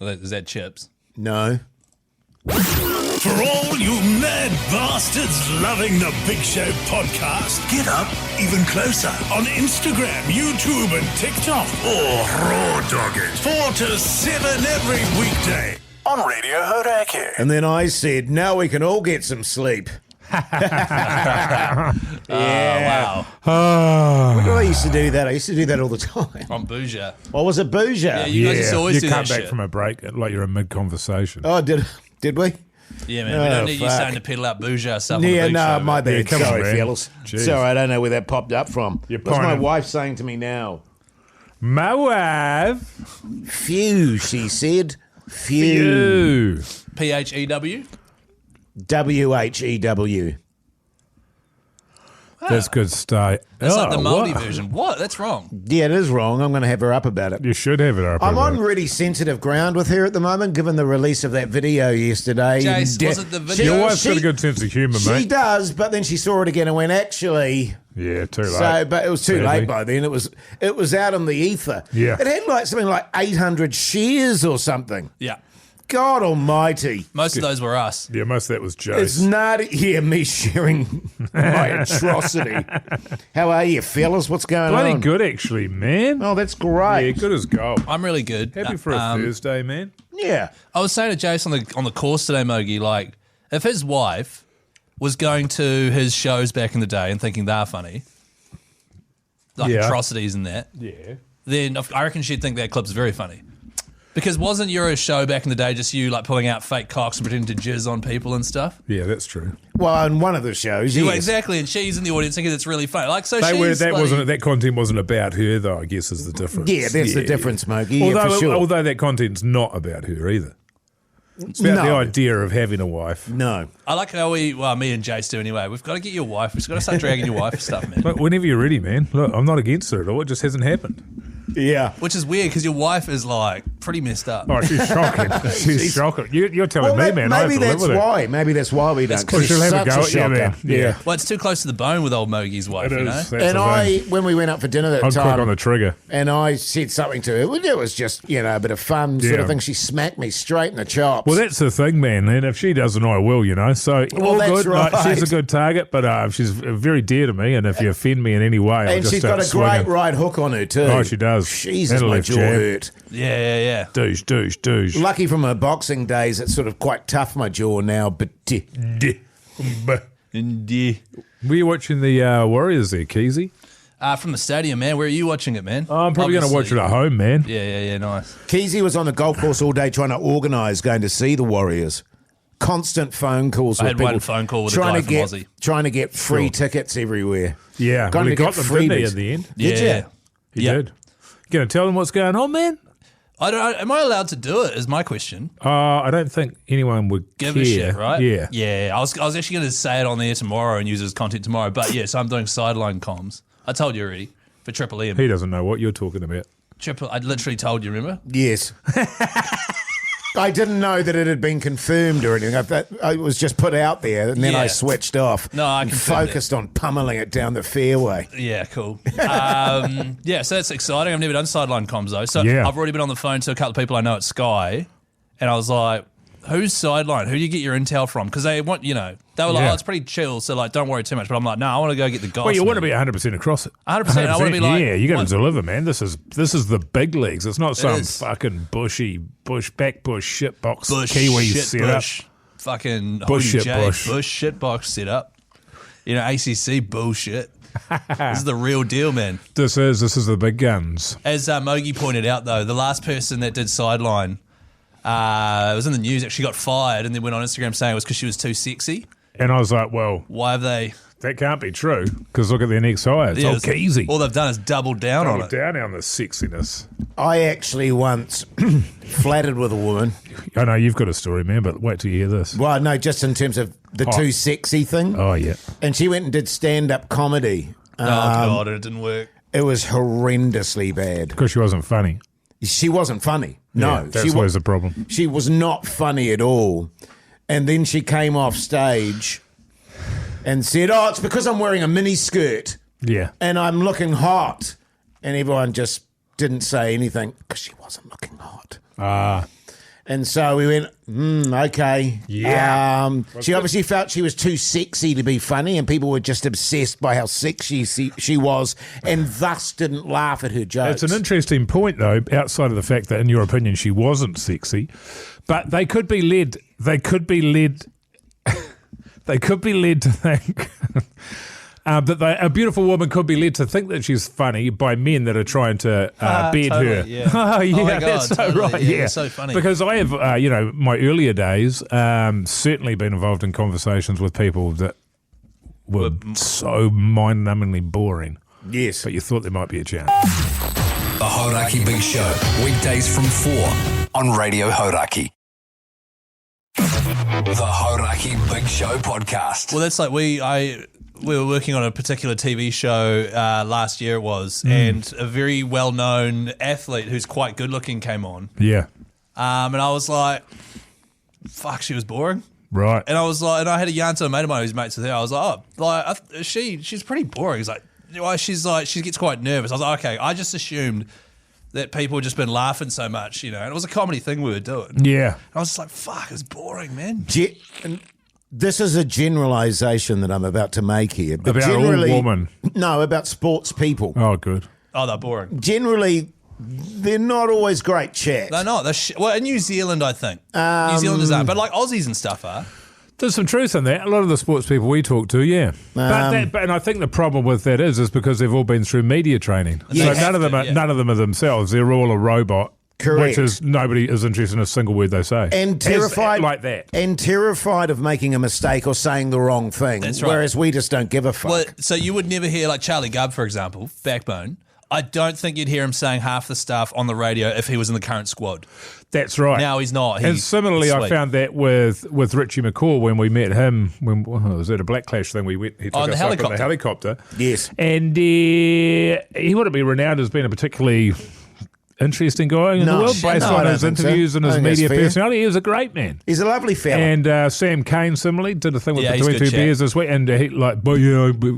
Is that chips? No. For all you mad bastards loving the Big Show podcast, get up even closer on Instagram, YouTube and TikTok, or raw dog it 4 to 7 every weekday on Radio Hauraki. And then I said, now we can all get some sleep. Yeah. Wow. When did I used to do that? I used to do that all the time. On Bouger. Oh, was it Bouger? Yeah, you guys used to always do come that back shit. from a break like you're in mid-conversation. Oh, did we? Yeah, man. We don't need you fuck. starting to peddle out Bouger stuff on Yeah, the Big no, Show. my bad. come on, Sorry, man. fellas. Jeez. Sorry, I don't know where that popped up from. You're What's my pointing- wife saying to me now? My wife. Phew, she said. Phew. You. PHEW? WHEW. That's good start. That's like the Māori what? version. What? That's wrong. Yeah, it is wrong. I'm going to have her up about it. You should have it up. I'm about on it. really sensitive ground with her at the moment, given the release of that video yesterday. Jace, was it the video? Your wife's got a good sense of humour, She mate. does, but then she saw it again and went, actually... Yeah, too late. So, but it was too Sadly. late by then. It was out in the ether. Yeah. It had like something like 800 shares or something. Yeah. God almighty. Most of those were us. Yeah, most of that was It's Jace. not, yeah, me sharing my atrocity. How are you, fellas? What's going Bloody on? good, actually, man. Oh, that's Yeah, great. good as gold. I'm really good. Happy for a Thursday, man. Yeah. I was saying to Jason on the course today, Mogi, like, if his wife was going to his shows back in the day and thinking they're funny, like Yeah. atrocities and that, Yeah. then I reckon she'd think that clip's very funny. Because wasn't your show back in the day just you like pulling out fake cocks and pretending to jizz on people and stuff? Yeah, that's true. Well, on one of the shows, Yeah, yes. exactly. And she's in the audience thinking it's really funny. Like, so That she's that content wasn't about her, though, I guess is the difference. Yeah, that's the difference, Mogi. Yeah, Although, for sure. although that content's not about her either. It's about the No. idea of having a wife. No. I like how me and Jace do anyway. We've got to get your wife. We've got to start dragging your wife and stuff, man. Look, whenever you're ready, man. Look, I'm not against it at all. It just hasn't happened. Yeah. Which is weird because your wife is like pretty messed up. Oh, she's shocking. she's shocking. You're telling me, man. I have Maybe to live that's with it. why. Maybe that's why we don't. 'cause Well, she'll it's have a such go at you, shocker. man. Yeah. Well, it's too close to the bone with old Mogi's wife, It you know? is. That's And the thing. when we went out for dinner that I'm quick time, on the trigger. and I said something to her, well, it was just, a bit of fun sort Yeah. of thing. She smacked me straight in the chops. Well, that's the thing, man. And if she doesn't, I will, So, Well, all that's good. Like, right. she's a good target, but she's very dear to me. And if you offend me in any way, I'll and just she's got start a great swinging. right hook on her, too. Oh, she does. Jesus, And a my left jaw jab. hurt. Yeah. Douche, douche, douche. Lucky from her boxing days, it's sort of quite tough, my jaw now, but... Indeed. Were you watching the Warriors there, Keyzie? From the stadium, man. Where are you watching it, man? Oh, I'm probably going to watch it at home, man. Yeah, nice. Keyzie was on the golf course all day trying to organise going to see the Warriors. Constant phone calls I with had people one phone call with a trying guy to from get Aussie. trying to get free tickets everywhere. Yeah, Going well, he to got get them, didn't he, freebies. at the end? Did Yeah. you? He Yeah. did. You going to tell them what's going on, man? Am I allowed to do it? Is my question. I don't think anyone would Give care. a shit, right? Yeah. Yeah. I was actually going to say it on there tomorrow and use it as content tomorrow. But yes, I'm doing sideline comms. I told you already for Triple M. He doesn't know what you're talking about. I literally told you. Remember? Yes. I didn't know that it had been confirmed or anything. I thought it was just put out there, and then I Yeah. switched off. No, I and confirmed focused on pummeling it down the fairway. Yeah, cool. Yeah, so that's exciting. I've never done sideline comms though. So Yeah. I've already been on the phone to a couple of people I know at Sky, and I was like, "Who's sideline? Who do you get your intel from?" Because they want, they were like, Yeah. "Oh, it's pretty chill, so like, don't worry too much." But I'm like, "No, I want to go get the goss." Well, you want to man." be 100% across it. 100%. I want to be like, yeah, you got what- to deliver, man. This is the big leagues. It's not some is. fucking bush shitbox bush Kiwi shit setup. bush, fucking Bush shit bush. bush shit box setup. ACC bullshit. This is the real deal, man. This is the big guns. As Mogi pointed out, though, the last person that did sideline, it was in the news, actually got fired and then went on Instagram saying it was because she was too sexy. And I was like, well, Why have they... that can't be true because look at their next hire. It's all Keyzie. All they've done is doubled down on it. Down on the sexiness. I actually once flattered with a woman. I know you've got a story, man, but wait till you hear this. Well, no, just in terms of the too sexy thing. Oh, yeah. And she went and did stand-up comedy. Oh, God, it didn't work. It was horrendously bad. Because she wasn't funny. She wasn't funny. No, Yeah, that's always the problem. She was not funny at all. And then she came off stage and said, "Oh, it's because I'm wearing a mini skirt Yeah. and I'm looking hot." And everyone just didn't say anything because she wasn't looking hot. And so we went, okay. Yeah. She obviously felt she was too sexy to be funny, and people were just obsessed by how sexy she was, and thus didn't laugh at her jokes. It's an interesting point, though, outside of the fact that, in your opinion, she wasn't sexy. But they could be led to think that a beautiful woman could be led to think that she's funny by men that are trying to bed totally, her. yeah. Oh, yeah, Oh my God, that's so totally, right. yeah, Yeah, it's so funny. Because I have, my earlier days, certainly been involved in conversations with people that were so mind-numbingly boring. Yes. But you thought there might be a chance. The Hauraki Big Show, weekdays from 4 on Radio Hauraki. The Hauraki Big Show podcast. Well, that's like we were working on a particular TV show last year, it was, and a very well-known athlete who's quite good-looking came on. Yeah. And I was like, fuck, she was boring. Right. And I was like, and I had a yarn to a mate of mine who's mates with her. I was like, she's pretty boring. He's like, she's like, she gets quite nervous. I was like, okay, I just assumed that people had just been laughing so much, and it was a comedy thing we were doing. Yeah. I was just like, fuck, it's boring, man. This is a generalisation that I'm about to make here. But About all women? No, about sports people. Oh, good. Oh, they're boring. Generally, they're not always great chat. They're not. Well, in New Zealand, I think. New Zealanders are, but like Aussies and stuff are. There's some truth in that. A lot of the sports people we talk to, yeah. And I think the problem with that is because they've all been through media training. Yes. So none of them are themselves. They're all a robot. Correct. Which is nobody is interested in a single word they say. And terrified like that. And terrified of making a mistake or saying the wrong thing. That's right. Whereas we just don't give a fuck. Well, so you would never hear like Charlie Gubb, for example, Backbone. I don't think you'd hear him saying half the stuff on the radio if he was in the current squad. That's right. Now he's not. And similarly, I found that with Richie McCaw when we met him, when it was at a Black Clash thing, he took us up in the helicopter. Yes. And he wouldn't be renowned as being a particularly interesting guy in the world based on his interviews and his media personality. He was a great man. He's a lovely fella. And Sam Cane similarly did a thing with Between Two Beers this week, and he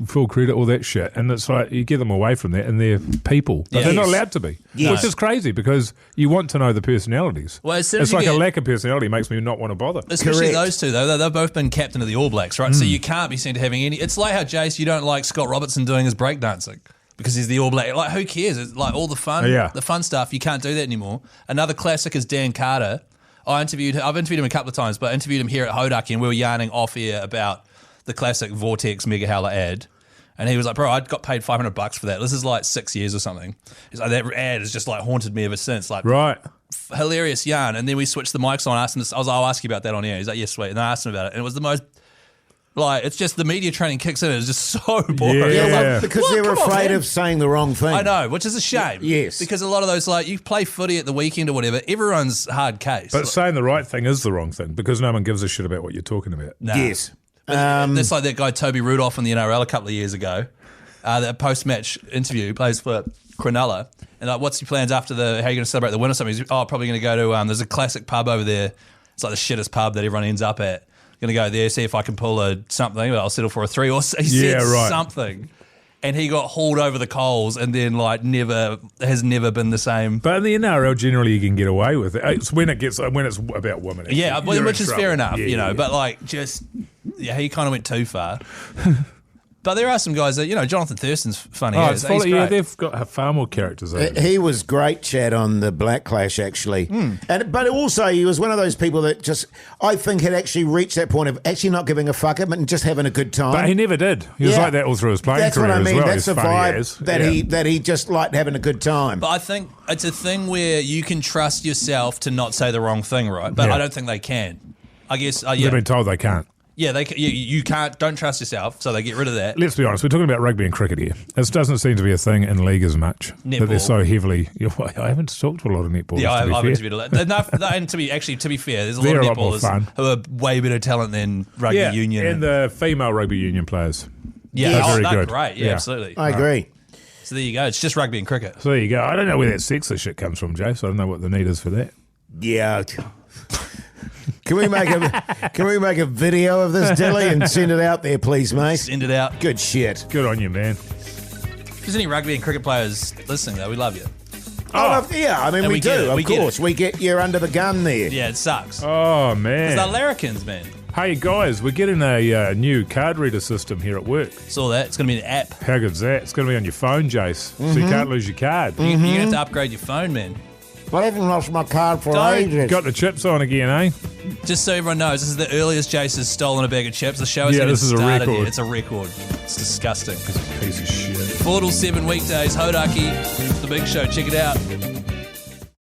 full credit, all that shit. And it's like you get them away from that, and they're people, but they're not allowed to be, which is crazy because you want to know the personalities. Well, it's like a lack of personality makes me not want to bother. Especially those two though. They've both been captain of the All Blacks, right? So you can't be seen to having any. It's like how Jace, you don't like Scott Robertson doing his breakdancing. Because he's the All Black. Like, who cares? It's like all the fun, the fun stuff. You can't do that anymore. Another classic is Dan Carter. I've interviewed him a couple of times, but I interviewed him here at Hauraki, and we were yarning off air about the classic Vortex Mega Howler ad. And he was like, bro, I got paid $500 for that. This is like 6 years or something. He's like, that ad has just like haunted me ever since. Like, right. Hilarious yarn. And then we switched the mics on. I was like, I'll ask you about that on air. He's like, yes, sweet. And I asked him about it. And it was the most... Like, it's just the media training kicks in. It's just so boring. Yeah. Like, because they're afraid of saying the wrong thing. I know, which is a shame. Yes. Because a lot of those, like, you play footy at the weekend or whatever, everyone's hard case. But saying the right thing is the wrong thing because no one gives a shit about what you're talking about. Nah. Yes. That's like that guy Toby Rudolph in the NRL a couple of years ago. That post-match interview, plays for Cronulla. And like, what's your plans after how are you going to celebrate the win or something? He's probably going to go to, there's a classic pub over there. It's like the shittest pub that everyone ends up at. Going to go there, see if I can pull something, but I'll settle for a 3 or he said something. And he got hauled over the coals and then like has never been the same. But in the NRL, generally you can get away with it. It's when it's about women. Yeah, which is fair enough, but like just, he kind of went too far. But there are some guys that, Jonathan Thurston's funny. He's great. They've got far more characters. He was great, Chad, on the Black Clash, actually. But also, he was one of those people that just, I think, had actually reached that point of actually not giving a fuck and just having a good time. But he never did. He was like that all through his playing career as well. That's the vibe that he just liked having a good time. But I think it's a thing where you can trust yourself to not say the wrong thing, right? But I don't think they can. I guess, They've been told they can't. Yeah, you can't. Don't trust yourself, so they get rid of that. Let's be honest. We're talking about rugby and cricket here. This doesn't seem to be a thing in league as much. Netball. That they're so heavily. I haven't talked to a lot of netballers. Yeah, I've interviewed a lot. And to be fair, there's a lot of netballers who are way better talent than rugby union. And the female rugby union players. Yeah, they're very good. Great. Yeah, absolutely. I agree. So there you go. It's just rugby and cricket. So there you go. I don't know where that sexist shit comes from, Jay. So I don't know what the need is for that. Yeah. Can we make a video of this, Dilly, and send it out there, please, mate? Send it out. Good shit. Good on you, man. If there's any rugby and cricket players listening, though, we love you. Yeah, I mean, we do, of course. We get you're under the gun there. Yeah, it sucks. Oh, man. Because they're larrikins, man. Hey, guys, we're getting a new card reader system here at work. Saw that. It's going to be an app. How good's that? It's going to be on your phone, Jace, so you can't lose your card. You're going to have to upgrade your phone, man. I haven't lost my card for ages. Got the chips on again, eh? Just so everyone knows, this is the earliest Jace has stolen a bag of chips. The show hasn't even started yet. It's a record. It's disgusting. Piece of shit. 4 till 7 weekdays, Hauraki, The Big Show. Check it out.